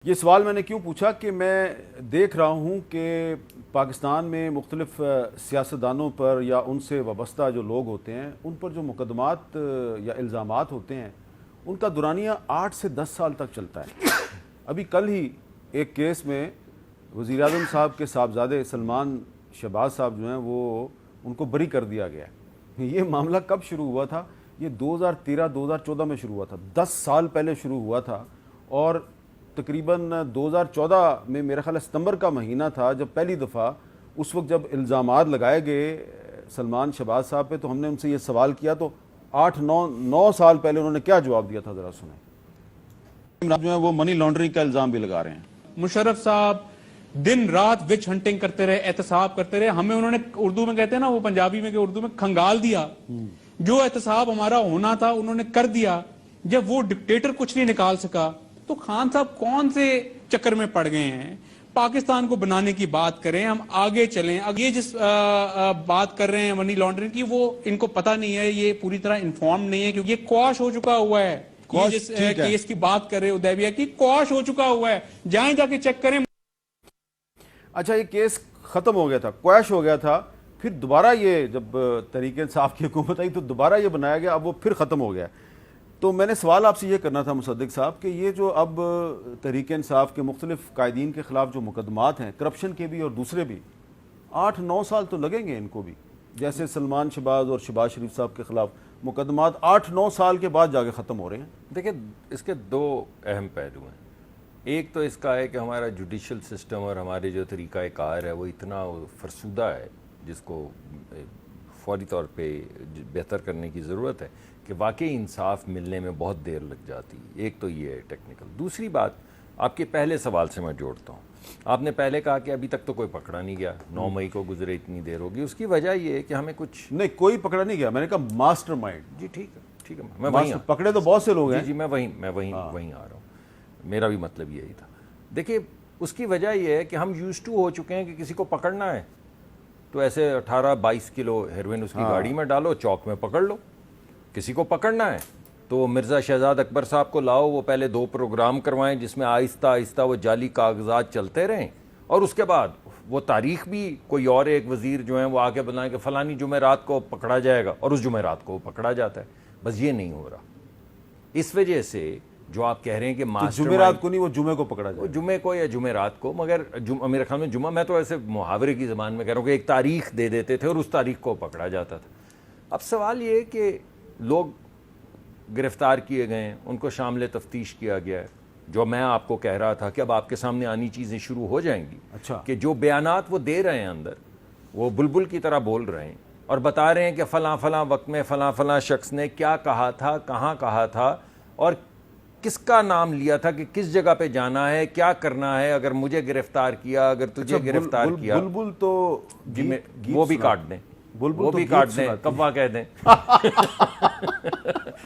یہ سوال میں نے کیوں پوچھا کہ میں دیکھ رہا ہوں کہ پاکستان میں مختلف سیاستدانوں پر یا ان سے وابستہ جو لوگ ہوتے ہیں ان پر جو مقدمات یا الزامات ہوتے ہیں ان کا دورانیہ 8 سے 10 سال تک چلتا ہے. ابھی کل ہی ایک کیس میں وزیر اعظم صاحب کے صاحبزادے سلمان شہباز صاحب جو ہیں وہ ان کو بری کر دیا گیا ہے. یہ معاملہ کب شروع ہوا تھا؟ یہ 2013-2014 میں شروع ہوا تھا، 10 سال پہلے شروع ہوا تھا. اور تقریباً 2014 میں میرا خیال ہے ستمبر کا مہینہ تھا جب پہلی دفعہ اس وقت جب الزامات لگائے گئے سلمان شہباز صاحب پہ، تو ہم نے ان سے یہ سوال کیا تو 8-9 سال پہلے انہوں نے کیا جواب دیا تھا، ذرا سنیں. جو ہے وہ منی لانڈرنگ کا الزام بھی لگا رہے ہیں. مشرف صاحب دن رات وچ ہنٹنگ کرتے رہے، احتساب کرتے رہے. ہمیں انہوں نے اردو میں کہتے ہیں نا، وہ پنجابی میں کہ اردو میں کھنگال دیا. جو احتساب ہمارا ہونا تھا انہوں نے کر دیا. جب وہ ڈکٹیٹر کچھ نہیں نکال سکا تو خان صاحب کون سے چکر میں پڑ گئے ہیں؟ پاکستان کو بنانے کی بات کریں، ہم آگے چلیں. اب یہ جس بات کر رہے ہیں منی لانڈرنگ کی، وہ ان کو پتہ نہیں ہے، یہ پوری طرح انفارم نہیں ہے، کیونکہ یہ قواش ہو چکا ہوا ہے. یہ جس کیس کی بات کر رہے ہیں حدیبیہ کی، قواش ہو چکا ہوا ہے. جائیں جا کے چیک کریں. اچھا، یہ کیس ختم ہو گیا تھا، کویش ہو گیا تھا، پھر دوبارہ یہ جب تحریک انصاف کی حکومت آئی تو دوبارہ یہ بنایا گیا، اب وہ پھر ختم ہو گیا. تو میں نے سوال آپ سے یہ کرنا تھا مصدق صاحب کہ یہ جو اب تحریک انصاف کے مختلف قائدین کے خلاف جو مقدمات ہیں، کرپشن کے بھی اور دوسرے بھی، 8-9 سال تو لگیں گے ان کو بھی. جیسے سلمان شہباز اور شہباز شریف صاحب کے خلاف مقدمات 8-9 سال کے بعد جا کے ختم ہو رہے ہیں. دیکھیں، اس کے دو اہم پہلو ہیں. ایک تو اس کا ہے کہ ہمارا جوڈیشل سسٹم اور ہمارے جو طریقہ کار ہے وہ اتنا فرسودہ ہے، جس کو فوری طور پہ بہتر کرنے کی ضرورت ہے کہ واقعی انصاف ملنے میں بہت دیر لگ جاتی ہے. ایک تو یہ ہے ٹیکنیکل. دوسری بات آپ کے پہلے سوال سے میں جوڑتا ہوں. آپ نے پہلے کہا کہ ابھی تک تو کوئی پکڑا نہیں گیا، 9 مئی کو گزرے اتنی دیر ہوگی. اس کی وجہ یہ ہے کہ ہمیں کچھ نہیں، کوئی پکڑا نہیں گیا. میں نے کہا ماسٹر مائنڈ. جی ٹھیک ہے میں وہیں پکڑے تو بہت سے لوگ ہیں. جی میں وہیں آ رہا ہوں. میرا بھی مطلب یہی تھا. دیکھیے، اس کی وجہ یہ ہے کہ ہم یوز ٹو ہو چکے ہیں کہ کسی کو پکڑنا ہے تو ایسے 18-22 کلو ہیروئن اس کی گاڑی میں ڈالو، چوک میں پکڑ لو. کسی کو پکڑنا ہے تو مرزا شہزاد اکبر صاحب کو لاؤ، وہ پہلے 2 پروگرام کروائیں جس میں آہستہ آہستہ وہ جعلی کاغذات چلتے رہیں، اور اس کے بعد وہ تاریخ بھی کوئی اور ایک وزیر جو ہیں وہ آگے بنائیں کہ فلانی جمعرات کو پکڑا جائے گا، اور اس جمعرات کو وہ پکڑا جاتا ہے. بس یہ نہیں ہو رہا. اس وجہ سے جو آپ کہہ رہے ہیں کہ جمعرات کو نہیں، وہ جمعے کو پکڑا جائے، جمعے کو یا جمعرات کو. مگر میرے خیال میں جمعہ، میں تو ایسے محاورے کی زبان میں کہہ رہا ہوں کہ ایک تاریخ دے دیتے تھے اور اس تاریخ کو پکڑا جاتا تھا. اب سوال یہ ہے کہ لوگ گرفتار کیے گئے ہیں، ان کو شامل تفتیش کیا گیا ہے. جو میں آپ کو کہہ رہا تھا کہ اب آپ کے سامنے آنی چیزیں شروع ہو جائیں گی. اچھا، کہ جو بیانات وہ دے رہے ہیں اندر، وہ بلبل کی طرح بول رہے ہیں اور بتا رہے ہیں کہ فلاں وقت میں فلاں شخص نے کیا کہا تھا، کہاں کہا تھا، اور کس کا نام لیا تھا کہ کس جگہ پہ جانا ہے، کیا کرنا ہے، اگر مجھے گرفتار کیا، اگر تجھے گرفتار کیا. بلبل تو وہ بھی کاٹ دیں، وہ بھی کاٹ دیں، کوا کہہ دیں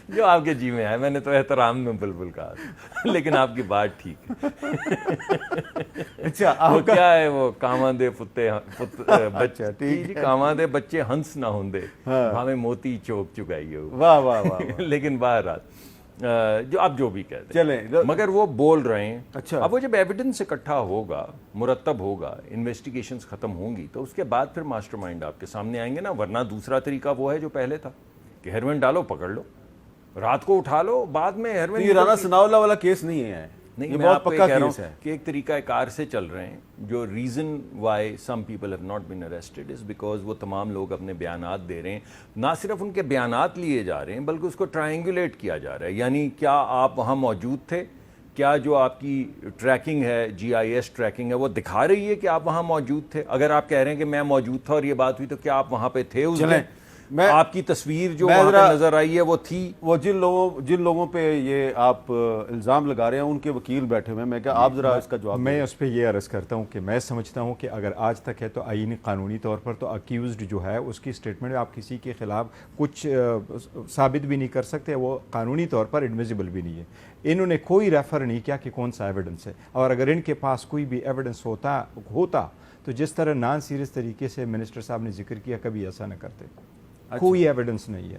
جو آپ کے جی میں ہے. میں نے تو احترام میں بلبل کہا، لیکن آپ کی بات ٹھیک ہے. اچھا، وہ کیا ہے، وہ کاواں دے کاواں دے بچے ہنس نہ ہوندے، بھاویں موتی چوک چکائی ہو. واہ واہ واہ. لیکن بہرحال جو آپ جو بھی کہتے ہیں، مگر وہ بول رہے ہیں. اچھا، اب وہ جب ایویڈنس اکٹھا ہوگا، مرتب ہوگا، انویسٹیگیشنز ختم ہوں گی، تو اس کے بعد پھر ماسٹر مائنڈ آپ کے سامنے آئیں گے نا. ورنہ دوسرا طریقہ وہ ہے جو پہلے تھا کہ ہیروئن ڈالو، پکڑ لو، رات کو اٹھا لو، بعد میں ہیروئن. یہ رانا ثناءاللہ والا کیس نہیں ہے. نہیں، میں آپ کو کہہ رہا ہوں کہ ایک طریقہ کار سے چل رہے ہیں. جو reason why some people have not been arrested is because وہ تمام لوگ اپنے بیانات دے رہے ہیں. نہ صرف ان کے بیانات لیے جا رہے ہیں بلکہ اس کو ٹرائنگولیٹ کیا جا رہا ہے. یعنی کیا آپ وہاں موجود تھے؟ کیا جو آپ کی ٹریکنگ ہے، GIS ٹریکنگ ہے، وہ دکھا رہی ہے کہ آپ وہاں موجود تھے؟ اگر آپ کہہ رہے ہیں کہ میں موجود تھا اور یہ بات ہوئی، تو کیا آپ وہاں پہ تھے اس دن؟ آپ کی تصویر جو وہاں پہ نظر آئی ہے وہ تھی؟ وہ جن لوگوں پہ یہ آپ الزام لگا رہے ہیں ان کے وکیل بیٹھے ہوئے ہیں. میں کہا آپ ذرا اس کا جواب. میں اس پہ یہ عرض کرتا ہوں کہ میں سمجھتا ہوں کہ اگر آج تک ہے تو آئینی قانونی طور پر تو اکیوزڈ جو ہے اس کی اسٹیٹمنٹ آپ کسی کے خلاف کچھ ثابت بھی نہیں کر سکتے، وہ قانونی طور پر ایڈمیسیبل بھی نہیں ہے. انہوں نے کوئی ریفر نہیں کیا کہ کون سا ایویڈنس ہے، اور اگر ان کے پاس کوئی بھی ایویڈنس ہوتا تو جس طرح نان سیریس طریقے سے منسٹر صاحب نے ذکر کیا، کبھی ایسا نہ کرتے. کوئی ایویڈنس نہیں ہے.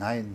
9